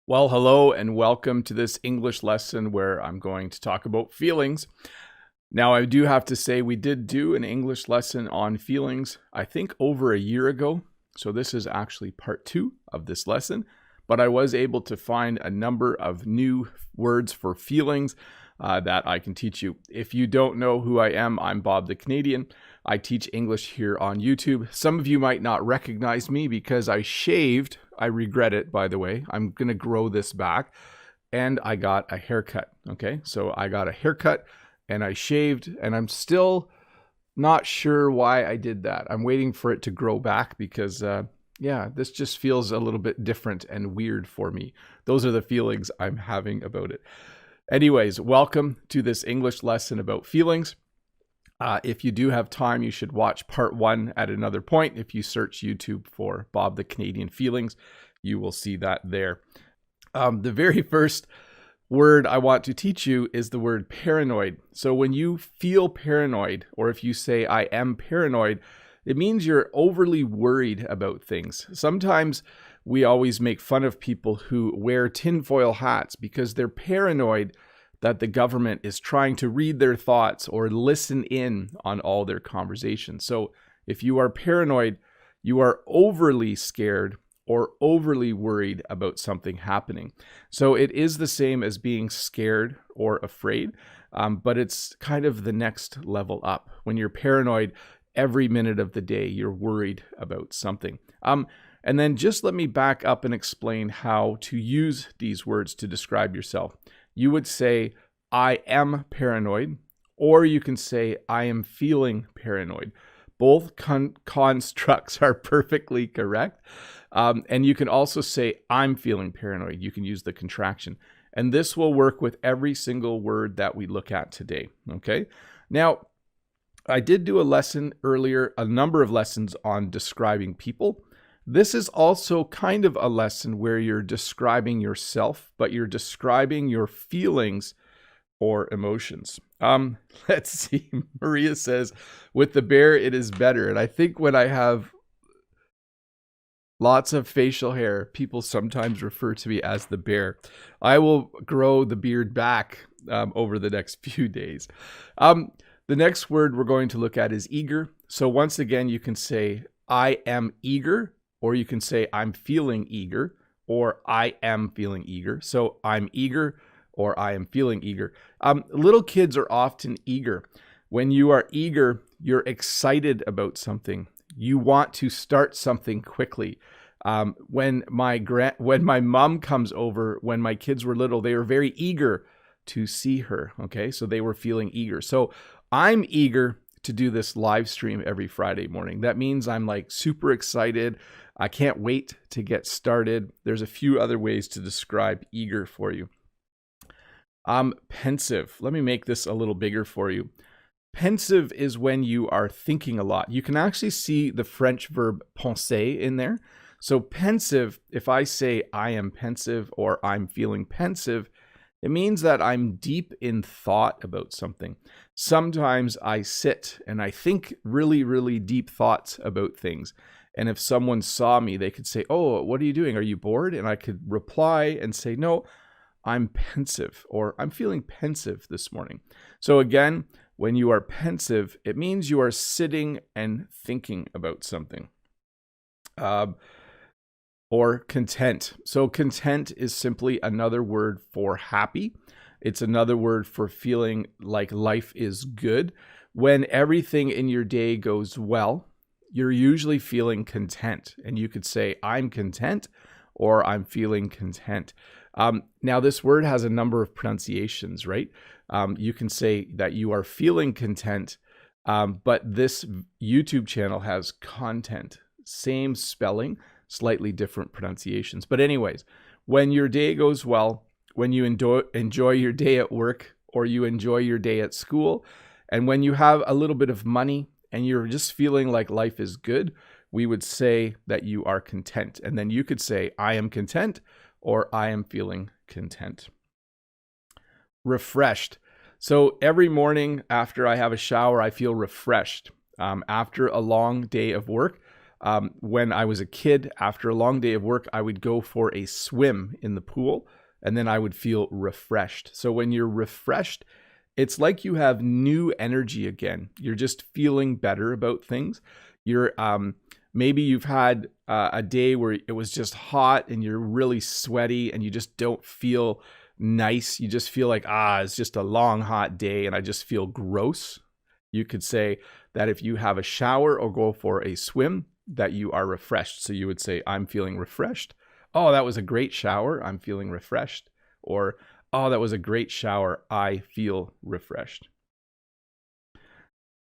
Well, hello and welcome to this English lesson where I'm going to talk about feelings. Now, I do have to say we did do an English lesson on feelings, I think over a year ago. So this is actually part 2 of this lesson, but I was able to find a number of new words for feelings that I can teach you. If you don't know who I am, I'm Bob the Canadian. I teach English here on YouTube. Some of you might not recognize me because I shaved. I regret it, by the way. I'm going to grow this back. And I got a haircut. Okay, so I got a haircut and I shaved, and I'm still not sure why I did that. I'm waiting for it to grow back because, this just feels a little bit different and weird for me. Those are the feelings I'm having about it. Anyways, welcome to this English lesson about feelings. If you do have time, you should watch part 1 at another point. If you search YouTube for Bob the Canadian Feelings, you will see that there. The very first word I want to teach you is the word paranoid. So when you feel paranoid, or if you say I am paranoid, it means you're overly worried about things. Sometimes we always make fun of people who wear tinfoil hats because they're paranoid that the government is trying to read their thoughts or listen in on all their conversations. So if you are paranoid, you are overly scared or overly worried about something happening. So it is the same as being scared or afraid, but it's kind of the next level up. When you're paranoid, every minute of the day, you're worried about something. And then just let me back up and explain how to use these words to describe yourself. You would say, I am paranoid, or you can say, I am feeling paranoid. Both constructs are perfectly correct. And you can also say, I'm feeling paranoid. You can use the contraction. And this will work with every single word that we look at today. Okay? Now, I did do a lesson earlier, a number of lessons on describing people. This is also kind of a lesson where you're describing yourself, but you're describing your feelings or emotions. Let's see. Maria says, with the bear, it is better. And I think when I have lots of facial hair, people sometimes refer to me as the bear. I will grow the beard back over the next few days. The next word we're going to look at is eager. So once again, you can say, I am eager, or you can say, I'm feeling eager, or I am feeling eager. So I'm eager, or I am feeling eager. Little kids are often eager. When you are eager, you're excited about something. You want to start something quickly. When my mom comes over, when my kids were little, they were very eager to see her. Okay, so they were feeling eager. So I'm eager to do this live stream every Friday morning. That means I'm like super excited. I can't wait to get started. There's a few other ways to describe eager for you. Pensive. Let me make this a little bigger for you. Pensive is when you are thinking a lot. You can actually see the French verb penser in there. So pensive, if I say I am pensive or I'm feeling pensive, it means that I'm deep in thought about something. Sometimes I sit and I think really, really deep thoughts about things. And if someone saw me, they could say, oh, what are you doing? Are you bored? And I could reply and say, no, I'm pensive, or I'm feeling pensive this morning. So again, when you are pensive, it means you are sitting and thinking about something. Or content. So content is simply another word for happy. It's another word for feeling like life is good. When everything in your day goes well, you're usually feeling content. And you could say, I'm content, or I'm feeling content. Now, this word has a number of pronunciations, right? You can say that you are feeling content, but this YouTube channel has content. Same spelling, slightly different pronunciations. But anyways, when your day goes well, when you enjoy your day at work, or you enjoy your day at school, and when you have a little bit of money and you're just feeling like life is good, we would say that you are content. And then you could say, I am content, or I am feeling content. Refreshed. So every morning after I have a shower, I feel refreshed. After a long day of work, When I was a kid, after a long day of work, I would go for a swim in the pool, and then I would feel refreshed. So when you're refreshed, it's like you have new energy again. You're just feeling better about things. You're maybe you've had a day where it was just hot and you're really sweaty and you just don't feel nice. You just feel like, it's just a long, hot day and I just feel gross. You could say that if you have a shower or go for a swim, that you are refreshed. So you would say, I'm feeling refreshed. Oh, that was a great shower. I'm feeling refreshed. Or, oh, that was a great shower. I feel refreshed.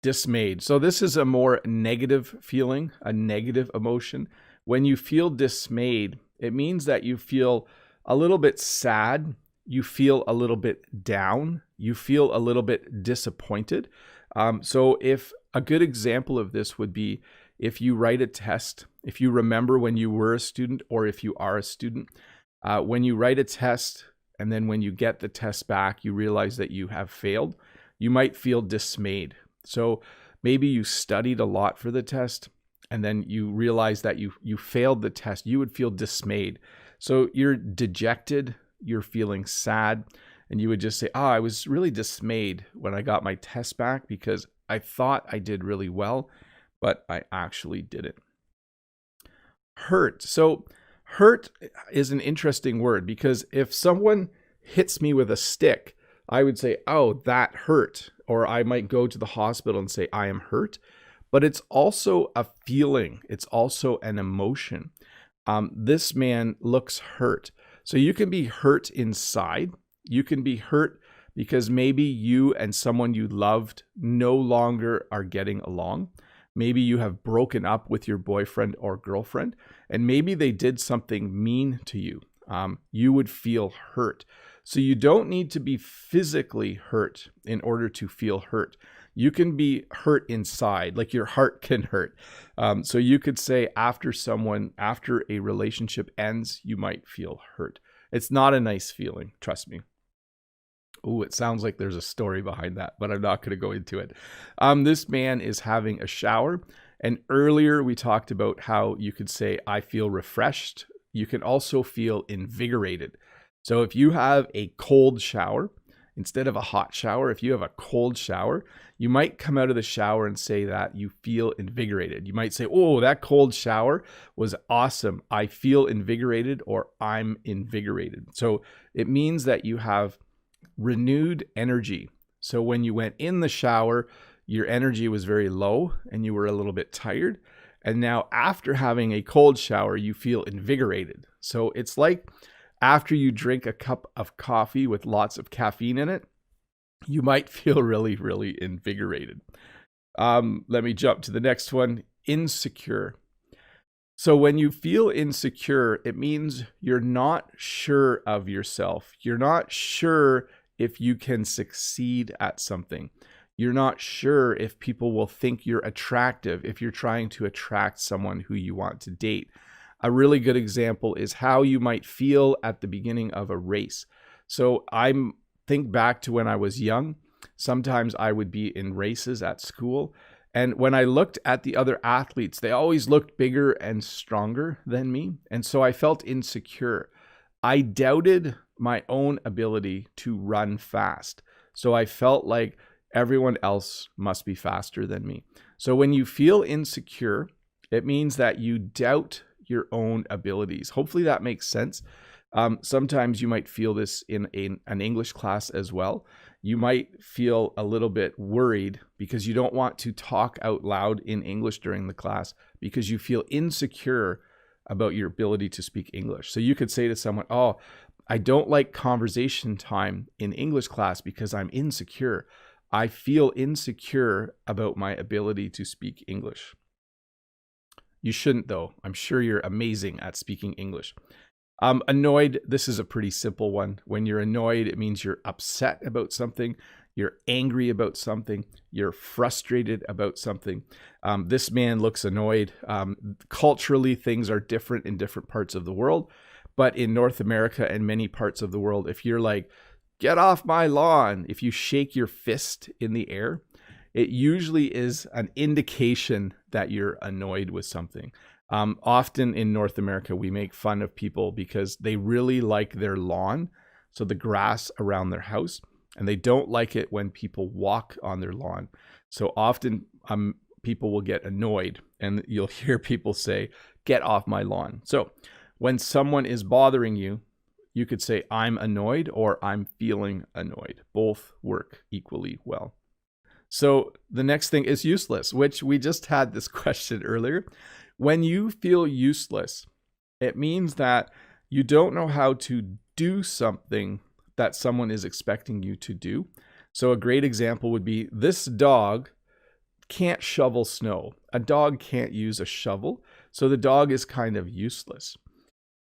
Dismayed. So this is a more negative feeling, a negative emotion. When you feel dismayed, it means that you feel a little bit sad. You feel a little bit down. You feel a little bit disappointed. So if a good example of this would be if you write a test, if you remember when you were a student or if you are a student, when you write a test and then when you get the test back, you realize that you have failed, you might feel dismayed. So maybe you studied a lot for the test and then you realize that you failed the test. You would feel dismayed. So you're dejected, you're feeling sad, and you would just say, I was really dismayed when I got my test back because I thought I did really well, but I actually didn't. Hurt. So hurt is an interesting word because if someone hits me with a stick, I would say, oh, that hurt. Or I might go to the hospital and say, I am hurt. But it's also a feeling. It's also an emotion. This man looks hurt. So you can be hurt inside. You can be hurt because maybe you and someone you loved no longer are getting along. Maybe you have broken up with your boyfriend or girlfriend, and maybe they did something mean to you. You would feel hurt. So you don't need to be physically hurt in order to feel hurt. You can be hurt inside, like your heart can hurt. So you could say after a relationship ends, you might feel hurt. It's not a nice feeling, trust me. Oh, it sounds like there's a story behind that, but I'm not going to go into it. This man is having a shower. And earlier we talked about how you could say, I feel refreshed. You can also feel invigorated. So if you have a cold shower, instead of a hot shower, if you have a cold shower, you might come out of the shower and say that you feel invigorated. You might say, oh, that cold shower was awesome. I feel invigorated, or I'm invigorated. So it means that you have renewed energy. So when you went in the shower, your energy was very low and you were a little bit tired. And now after having a cold shower, you feel invigorated. So it's like after you drink a cup of coffee with lots of caffeine in it, you might feel really, really invigorated. Let me jump to the next one. Insecure. So when you feel insecure, it means you're not sure of yourself. You're not sure if you can succeed at something. You're not sure if people will think you're attractive if you're trying to attract someone who you want to date. A really good example is how you might feel at the beginning of a race. So think back to when I was young. Sometimes I would be in races at school. And when I looked at the other athletes, they always looked bigger and stronger than me. And so I felt insecure. I doubted my own ability to run fast. So I felt like everyone else must be faster than me. So when you feel insecure, it means that you doubt your own abilities. Hopefully that makes sense. Sometimes you might feel this in an English class as well. You might feel a little bit worried because you don't want to talk out loud in English during the class because you feel insecure about your ability to speak English. So you could say to someone, oh, I don't like conversation time in English class because I'm insecure. I feel insecure about my ability to speak English. You shouldn't, though. I'm sure you're amazing at speaking English. Annoyed, this is a pretty simple one. When you're annoyed, it means you're upset about something, you're angry about something, you're frustrated about something. This man looks annoyed. Culturally, things are different in different parts of the world. But in North America and many parts of the world, if you're like, get off my lawn, if you shake your fist in the air, it usually is an indication that you're annoyed with something. Often in North America, we make fun of people because they really like their lawn, so the grass around their house, and they don't like it when people walk on their lawn. So often people will get annoyed, and you'll hear people say, "Get off my lawn." So when someone is bothering you, you could say, "I'm annoyed," or "I'm feeling annoyed." Both work equally well. So the next thing is useless, which we just had this question earlier. When you feel useless, it means that you don't know how to do something that someone is expecting you to do. So a great example would be, this dog can't shovel snow. A dog can't use a shovel, so the dog is kind of useless.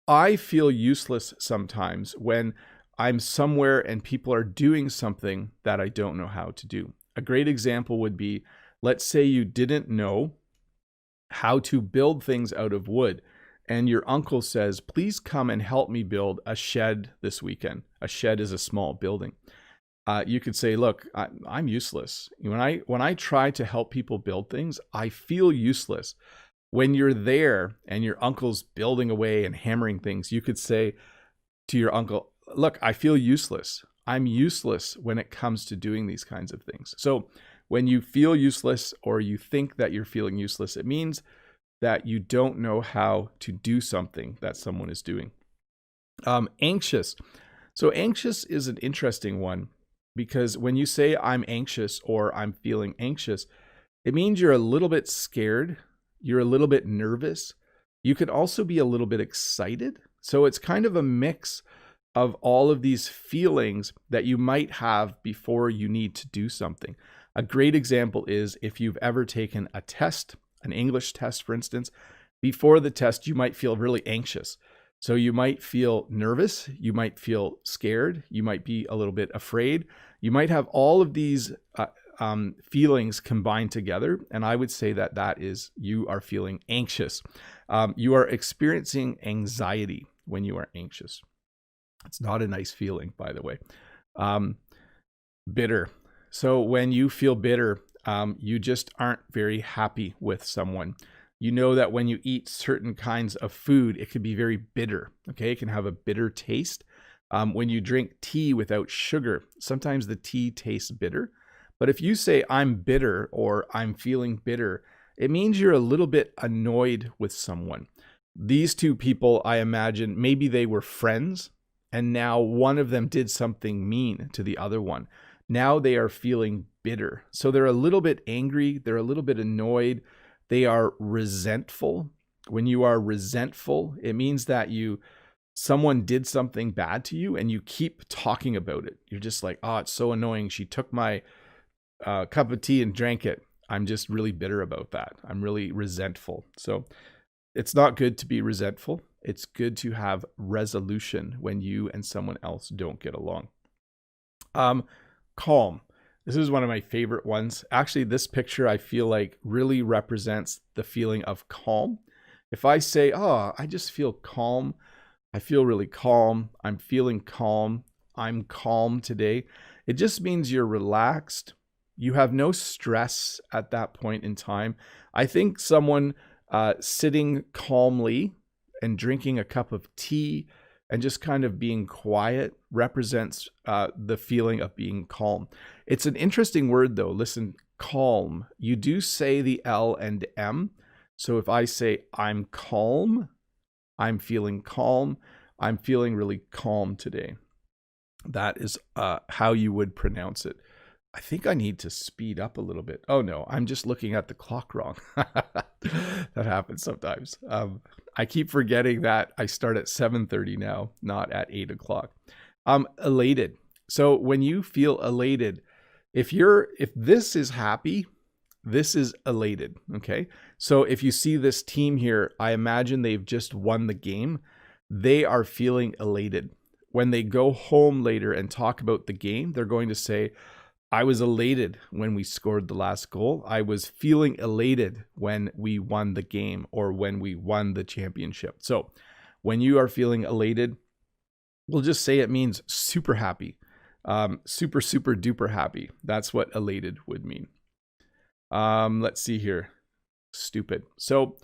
I feel useless sometimes when I'm somewhere and people are doing something that I don't know how to do. A great example would be, let's say you didn't know how to build things out of wood, and your uncle says, "Please come and help me build a shed this weekend." A shed is a small building. You could say, "Look, I'm useless. When I try to help people build things, I feel useless." When you're there and your uncle's building away and hammering things, you could say to your uncle, "Look, I feel useless. I'm useless when it comes to doing these kinds of things." So when you feel useless or you think that you're feeling useless, it means that you don't know how to do something that someone is doing. Anxious. So anxious is an interesting one, because when you say "I'm anxious" or "I'm feeling anxious," it means you're a little bit scared, you're a little bit nervous. You could also be a little bit excited. So it's kind of a mix of all of these feelings that you might have before you need to do something. A great example is if you've ever taken a test, an English test, for instance. Before the test, you might feel really anxious. So you might feel nervous, you might feel scared, you might be a little bit afraid. You might have all of these feelings combined together. And I would say that that is, you are feeling anxious. You are experiencing anxiety when you are anxious. It's not a nice feeling, by the way. Bitter. So when you feel bitter, you just aren't very happy with someone. You know that when you eat certain kinds of food, it can be very bitter. Okay, it can have a bitter taste. When you drink tea without sugar, sometimes the tea tastes bitter. But if you say "I'm bitter" or "I'm feeling bitter," it means you're a little bit annoyed with someone. These two people, I imagine, maybe they were friends, and now one of them did something mean to the other one. Now they are feeling bitter. So they're a little bit angry. They're a little bit annoyed. They are resentful. When you are resentful, it means that someone did something bad to you and you keep talking about it. You're just like, "Oh, it's so annoying. She took my cup of tea and drank it. I'm just really bitter about that. I'm really resentful." So it's not good to be resentful. It's good to have resolution when you and someone else don't get along. Calm. This is one of my favorite ones. Actually, this picture I feel like really represents the feeling of calm. If I say, "Oh, I just feel calm. I feel really calm. I'm feeling calm. I'm calm today," it just means you're relaxed. You have no stress at that point in time. I think someone sitting calmly and drinking a cup of tea and just kind of being quiet represents the feeling of being calm. It's an interesting word, though. Listen, calm. You do say the L and M. So if I say "I'm calm," I'm feeling calm, I'm feeling really calm today. That is how you would pronounce it. I think I need to speed up a little bit. Oh no, I'm just looking at the clock wrong. That happens sometimes. I keep forgetting that I start at 7:30 now, not at 8 o'clock. Elated. So when you feel elated, if this is happy, this is elated. Okay. So if you see this team here, I imagine they've just won the game. They are feeling elated. When they go home later and talk about the game, they're going to say, "I was elated when we scored the last goal. I was feeling elated when we won the game or when we won the championship." So when you are feeling elated, we'll just say it means super happy, super, super duper happy. That's what elated would mean. Let's see here. Stupid. So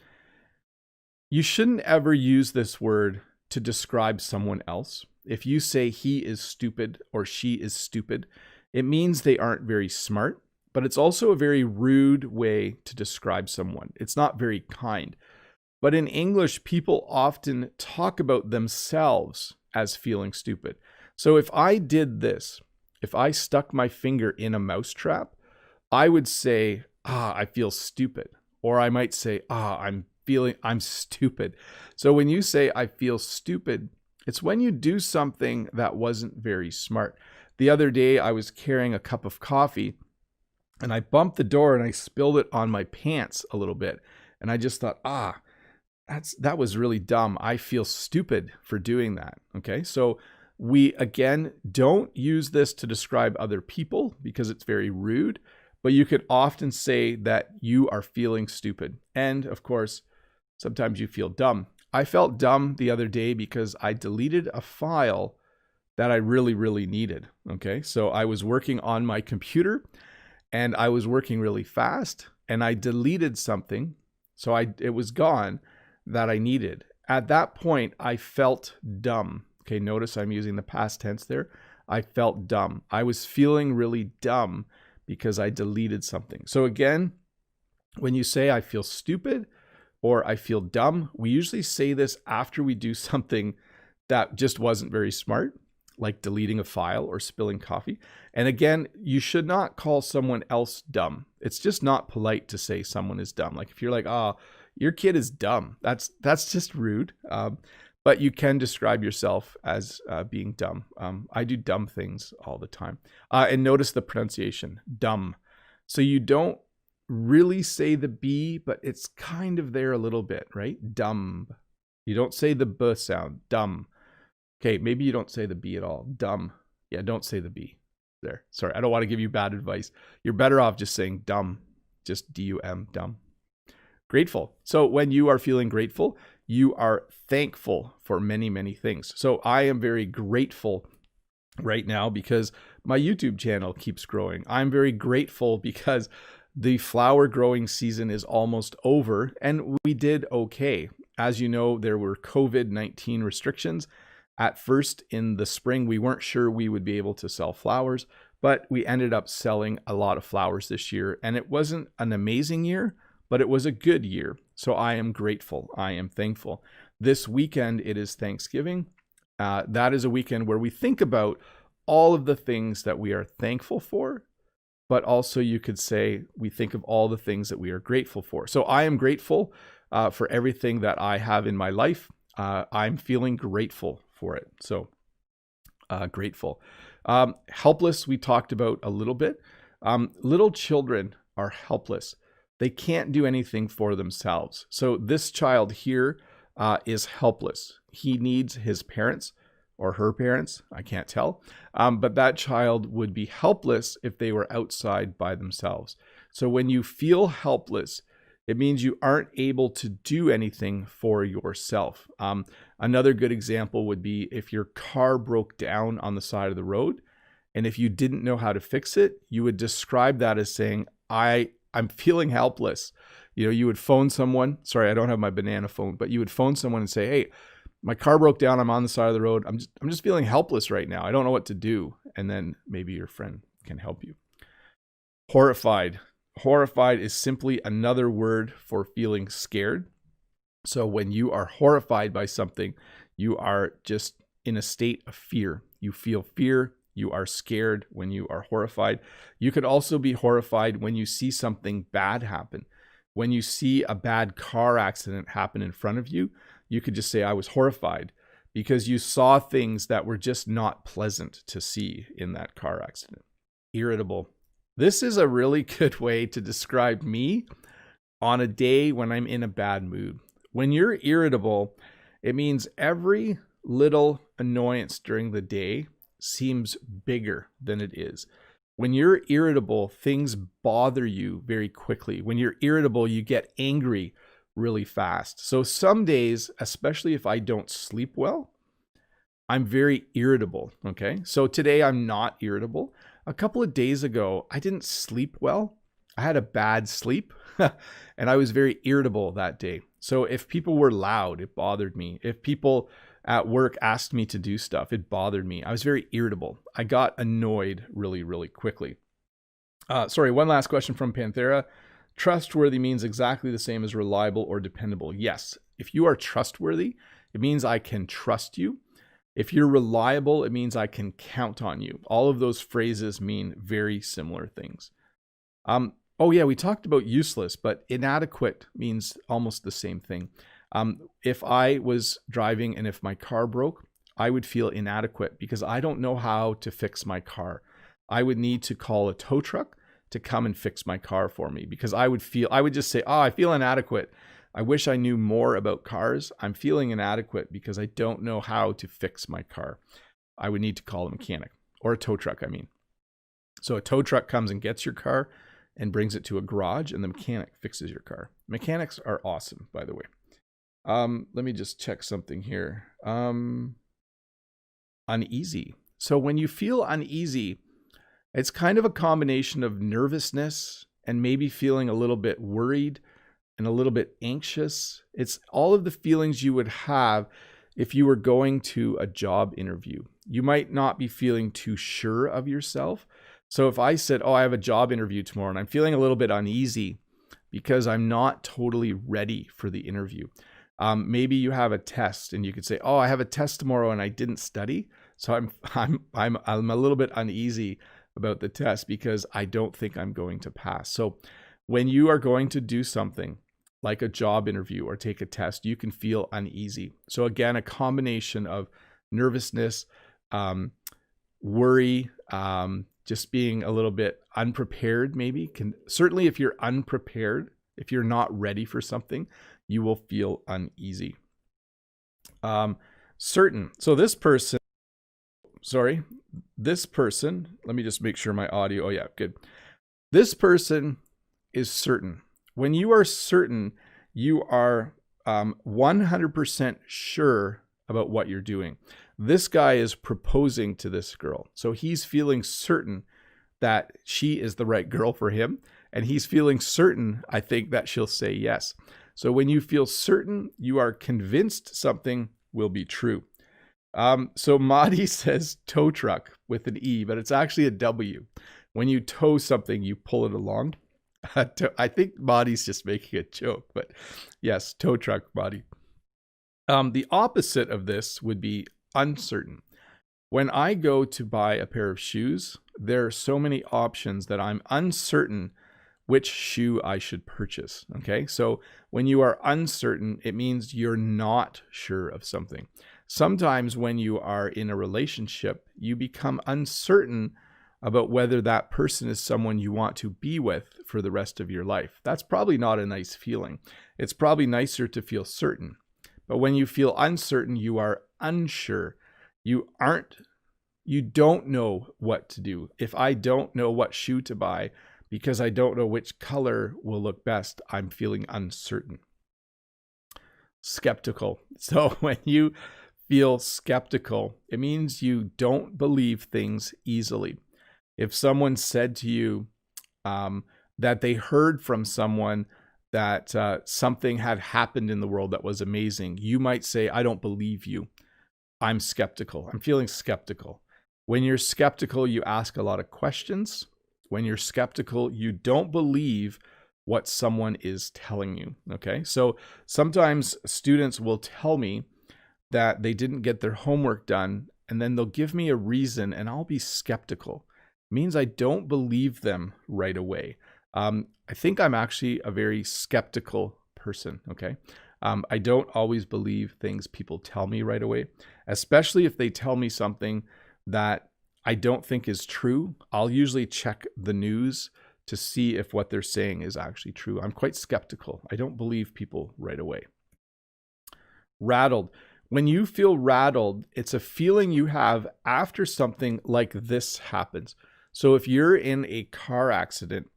you shouldn't ever use this word to describe someone else. If you say he is stupid or she is stupid, it means they aren't very smart, but it's also a very rude way to describe someone. It's not very kind. But in English, people often talk about themselves as feeling stupid. So if I did this, if I stuck my finger in a mousetrap, I would say, I feel stupid. Or I might say, I'm stupid. So when you say I feel stupid, it's when you do something that wasn't very smart. The other day, I was carrying a cup of coffee and I bumped the door and I spilled it on my pants a little bit. And I just thought, that was really dumb. I feel stupid for doing that. Okay. So we, again, don't use this to describe other people because it's very rude, but you could often say that you are feeling stupid. And of course, sometimes you feel dumb. I felt dumb the other day because I deleted a file that I really, really needed. Okay. So I was working on my computer and I was working really fast and I deleted something. So it was gone that I needed. At that point, I felt dumb. Okay, notice I'm using the past tense there. I felt dumb. I was feeling really dumb because I deleted something. So again, when you say I feel stupid or I feel dumb, we usually say this after we do something that just wasn't very smart, like deleting a file or spilling coffee. And again, you should not call someone else dumb. It's just not polite to say someone is dumb. Like if you're like, your kid is dumb, that's just rude. But you can describe yourself as being dumb. I do dumb things all the time. And notice the pronunciation, dumb. So you don't really say the B, but it's kind of there a little bit, right? Dumb. You don't say the B sound, dumb. Okay, maybe you don't say the B at all, dumb. Yeah, don't say the B there. Sorry, I don't want to give you bad advice. You're better off just saying dumb, just D-U-M, dumb. Grateful. So when you are feeling grateful, you are thankful for many, many things. So I am very grateful right now because my YouTube channel keeps growing. I'm very grateful because the flower growing season is almost over and we did okay. As you know, there were COVID-19 restrictions. At first in the spring, we weren't sure we would be able to sell flowers, but we ended up selling a lot of flowers this year. And it wasn't an amazing year, but it was a good year. So I am grateful. I am thankful. This weekend, it is Thanksgiving. That is a weekend where we think about all of the things that we are thankful for, but also you could say we think of all the things that we are grateful for. So I am grateful for everything that I have in my life. I'm feeling grateful for it. So grateful. Helpless, we talked about a little bit. Little children are helpless. They can't do anything for themselves. So this child here is helpless. He needs his parents or her parents. I can't tell. But that child would be helpless if they were outside by themselves. So when you feel helpless, it means you aren't able to do anything for yourself. Another good example would be if your car broke down on the side of the road, and if you didn't know how to fix it, you would describe that as saying, I'm feeling helpless. You would phone someone. Sorry, I don't have my banana phone, but you would phone someone and say, hey, my car broke down. I'm on the side of the road. I'm just feeling helpless right now. I don't know what to do. And then maybe your friend can help you. Horrified. Horrified is simply another word for feeling scared. So when you are horrified by something, you are just in a state of fear. You feel fear. You are scared when you are horrified. You could also be horrified when you see something bad happen. When you see a bad car accident happen in front of you, you could just say, I was horrified because you saw things that were just not pleasant to see in that car accident. Irritable. This is a really good way to describe me on a day when I'm in a bad mood. When you're irritable, it means every little annoyance during the day seems bigger than it is. When you're irritable, things bother you very quickly. When you're irritable, you get angry really fast. So some days, especially if I don't sleep well, I'm very irritable. Okay. So today I'm not irritable. A couple of days ago, I didn't sleep well. I had a bad sleep and I was very irritable that day. So if people were loud, it bothered me. If people at work asked me to do stuff, it bothered me. I was very irritable. I got annoyed really, really quickly. Sorry, one last question from Panthera. Trustworthy means exactly the same as reliable or dependable. Yes, if you are trustworthy, it means I can trust you. If you're reliable, it means I can count on you. All of those phrases mean very similar things. Oh yeah, we talked about useless, but inadequate means almost the same thing. If I was driving and if my car broke, I would feel inadequate because I don't know how to fix my car. I would need to call a tow truck to come and fix my car for me because I would just say, oh, I feel inadequate. I wish I knew more about cars. I'm feeling inadequate because I don't know how to fix my car. I would need to call a mechanic or a tow truck, I mean. So a tow truck comes and gets your car and brings it to a garage and the mechanic fixes your car. Mechanics are awesome, by the way. Let me just check something here. Uneasy. So when you feel uneasy, it's kind of a combination of nervousness and maybe feeling a little bit worried and a little bit anxious. It's all of the feelings you would have if you were going to a job interview. You might not be feeling too sure of yourself. So if I said, oh, I have a job interview tomorrow and I'm feeling a little bit uneasy because I'm not totally ready for the interview. Maybe you have a test and you could say, oh, I have a test tomorrow and I didn't study. So I'm a little bit uneasy about the test because I don't think I'm going to pass. So when you are going to do something like a job interview or take a test, you can feel uneasy. So again, a combination of nervousness, worry, just being a little bit unprepared maybe can certainly, if you're unprepared, if you're not ready for something, you will feel uneasy. Certain. So this person, let me just make sure my audio, oh yeah, good. This person is certain. When you are certain, you are 100% sure about what you're doing. This guy is proposing to this girl. So he's feeling certain that she is the right girl for him. And he's feeling certain, I think, that she'll say yes. So when you feel certain, you are convinced something will be true. So Mahdi says tow truck with an E, but it's actually a W. When you tow something, you pull it along. I think Mahdi's just making a joke, but yes, tow truck, Mahdi. The opposite of this would be uncertain. When I go to buy a pair of shoes, there are so many options that I'm uncertain which shoe I should purchase. Okay, so when you are uncertain, it means you're not sure of something. Sometimes when you are in a relationship, you become uncertain about whether that person is someone you want to be with for the rest of your life. That's probably not a nice feeling. It's probably nicer to feel certain. But when you feel uncertain, you are unsure. You don't know what to do. If I don't know what shoe to buy because I don't know which color will look best, I'm feeling uncertain. Skeptical. So when you feel skeptical, it means you don't believe things easily. If someone said to you that they heard from someone that something had happened in the world that was amazing, you might say, I don't believe you. I'm skeptical. I'm feeling skeptical. When you're skeptical, you ask a lot of questions. When you're skeptical, you don't believe what someone is telling you. Okay, so sometimes students will tell me that they didn't get their homework done, and then they'll give me a reason, and I'll be skeptical. It means I don't believe them right away. I think I'm actually a very skeptical person. Okay, I don't always believe things people tell me right away, especially if they tell me something that I don't think is true. I'll usually check the news to see if what they're saying is actually true. I'm quite skeptical. I don't believe people right away. Rattled. When you feel rattled, it's a feeling you have after something like this happens. So if you're in a car accident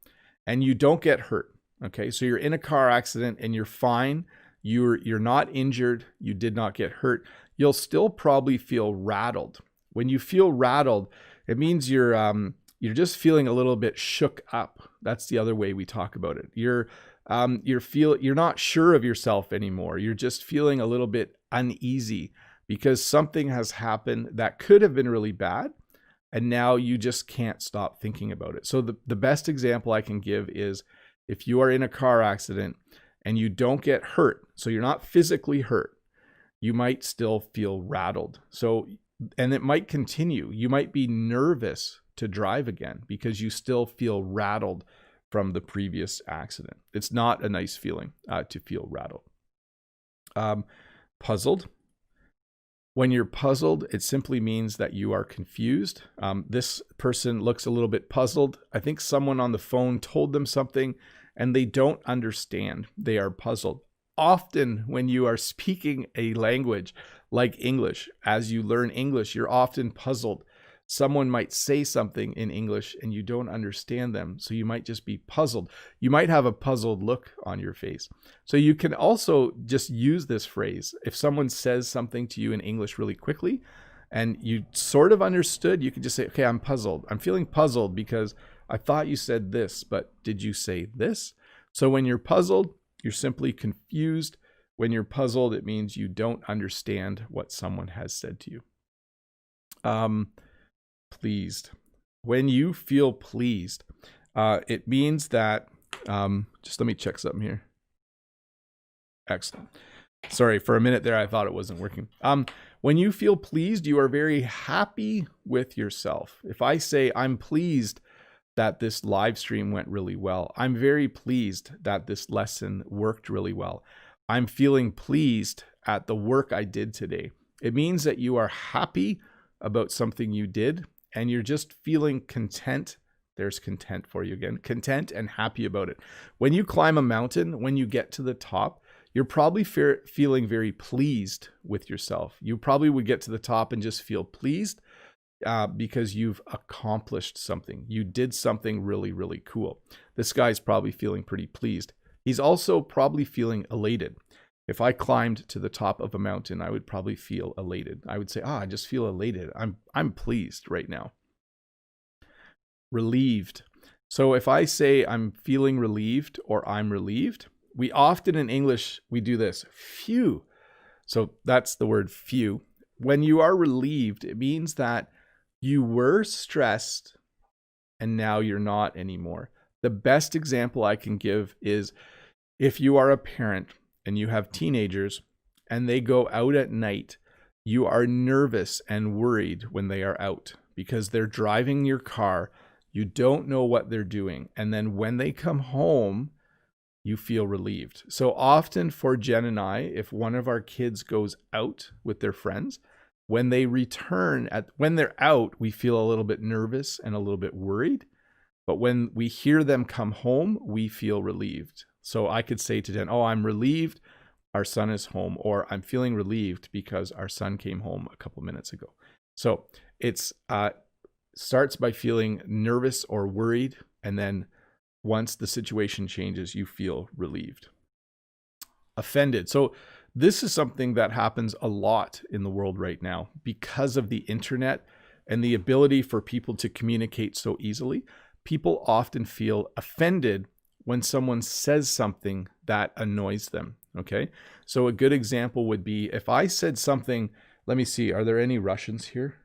and you don't get hurt, okay, so you're in a car accident and you're fine, you're not injured, you did not get hurt, you'll still probably feel rattled. When you feel rattled, it means you're you're just feeling a little bit shook up. That's the other way we talk about it. You're not sure of yourself anymore. You're just feeling a little bit uneasy because something has happened that could have been really bad, and now you just can't stop thinking about it. So the best example I can give is if you are in a car accident and you don't get hurt, so you're not physically hurt, you might still feel rattled. So, and it might continue. You might be nervous to drive again because you still feel rattled from the previous accident. It's not a nice feeling to feel rattled. Puzzled. When you're puzzled, it simply means that you are confused. This person looks a little bit puzzled. I think someone on the phone told them something and they don't understand. They are puzzled. Often when you are speaking a language like English, as you learn English, you're often puzzled. Someone might say something in English and you don't understand them, so you might just be puzzled. You might have a puzzled look on your face. So you can also just use this phrase. If someone says something to you in English really quickly and you sort of understood, you can just say, okay, I'm puzzled. I'm feeling puzzled because I thought you said this, but did you say this? So when you're puzzled, you're simply confused. When you're puzzled, it means you don't understand what someone has said to you. Pleased. When you feel pleased, it means that, just let me check something here. Excellent. Sorry, for a minute there, I thought it wasn't working. When you feel pleased, you are very happy with yourself. If I say, I'm pleased that this live stream went really well. I'm very pleased that this lesson worked really well. I'm feeling pleased at the work I did today. It means that you are happy about something you did and you're just feeling content. There's content for you again. Content and happy about it. When you climb a mountain, when you get to the top, you're probably feeling very pleased with yourself. You probably would get to the top and just feel pleased because you've accomplished something. You did something really, really cool. This guy's probably feeling pretty pleased. He's also probably feeling elated. If I climbed to the top of a mountain, I would probably feel elated. I would say, I just feel elated. I'm pleased right now. Relieved. So if I say I'm feeling relieved or I'm relieved, we often in English, we do this, phew. So that's the word phew. When you are relieved, it means that you were stressed and now you're not anymore. The best example I can give is if you are a parent and you have teenagers and they go out at night, you are nervous and worried when they are out because they're driving your car. You don't know what they're doing. And then when they come home, you feel relieved. So often for Jen and I, if one of our kids goes out with their friends, when they return, when they're out, we feel a little bit nervous and a little bit worried. But when we hear them come home, we feel relieved. So I could say to Jen, I'm relieved our son is home, or I'm feeling relieved because our son came home a couple minutes ago. So it's starts by feeling nervous or worried, and then once the situation changes, you feel relieved. Offended. So this is something that happens a lot in the world right now because of the internet and the ability for people to communicate so easily. People often feel offended when someone says something that annoys them. Okay. So a good example would be if I said something, let me see, are there any Russians here?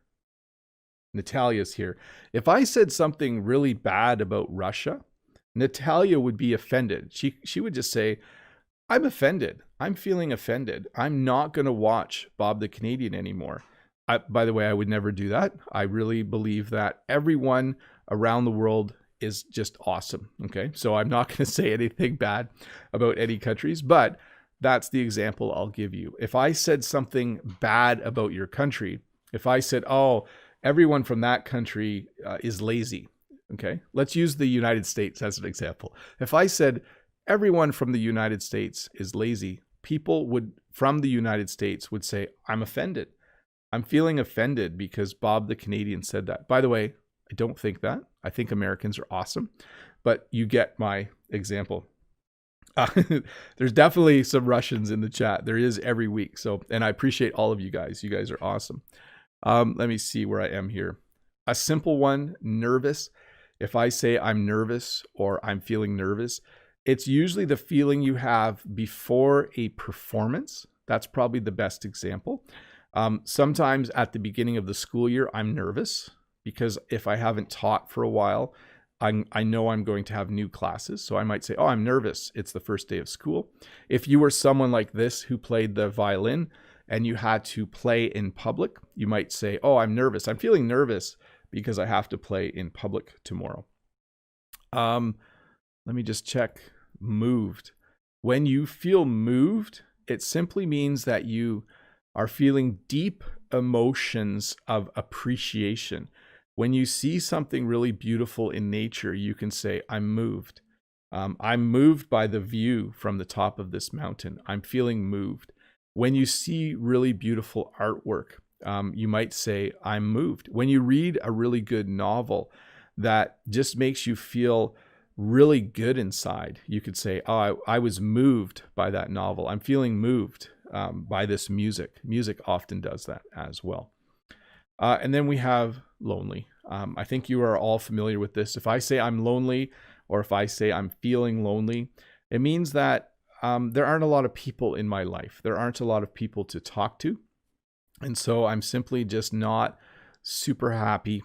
Natalia's here. If I said something really bad about Russia, Natalia would be offended. She would just say, I'm offended. I'm feeling offended. I'm not going to watch Bob the Canadian anymore. By the way, I would never do that. I really believe that everyone around the world is just awesome. Okay. So I'm not going to say anything bad about any countries, but that's the example I'll give you. If I said something bad about your country, if I said, everyone from that country is lazy. Okay. Let's use the United States as an example. If I said everyone from the United States is lazy, people from the United States would say, I'm offended. I'm feeling offended because Bob the Canadian said that. By the way, I don't think that. I think Americans are awesome, but you get my example. There's definitely some Russians in the chat. There is every week. So, and I appreciate all of you guys. You guys are awesome. Let me see where I am here. A simple one, nervous. If I say I'm nervous or I'm feeling nervous, it's usually the feeling you have before a performance. That's probably the best example. Sometimes at the beginning of the school year, I'm nervous because if I haven't taught for a while, I know I'm going to have new classes. So I might say, oh, I'm nervous. It's the first day of school. If you were someone like this who played the violin and you had to play in public, you might say, oh, I'm nervous. I'm feeling nervous because I have to play in public tomorrow. Let me just check. Moved. When you feel moved, it simply means that you are feeling deep emotions of appreciation. When you see something really beautiful in nature, you can say, I'm moved. I'm moved by the view from the top of this mountain. I'm feeling moved. When you see really beautiful artwork, you might say, I'm moved. When you read a really good novel that just makes you feel really good inside, you could say, oh, I was moved by that novel. I'm feeling moved by this music. Music often does that as well. And then we have lonely. I think you are all familiar with this. If I say I'm lonely, or if I say I'm feeling lonely, it means that there aren't a lot of people in my life. There aren't a lot of people to talk to. And so I'm simply just not super happy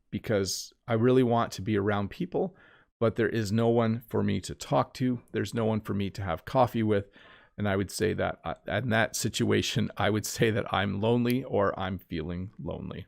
because I really want to be around people, but there is no one for me to talk to. There's no one for me to have coffee with. And I would say that in that situation, I would say that I'm lonely or I'm feeling lonely.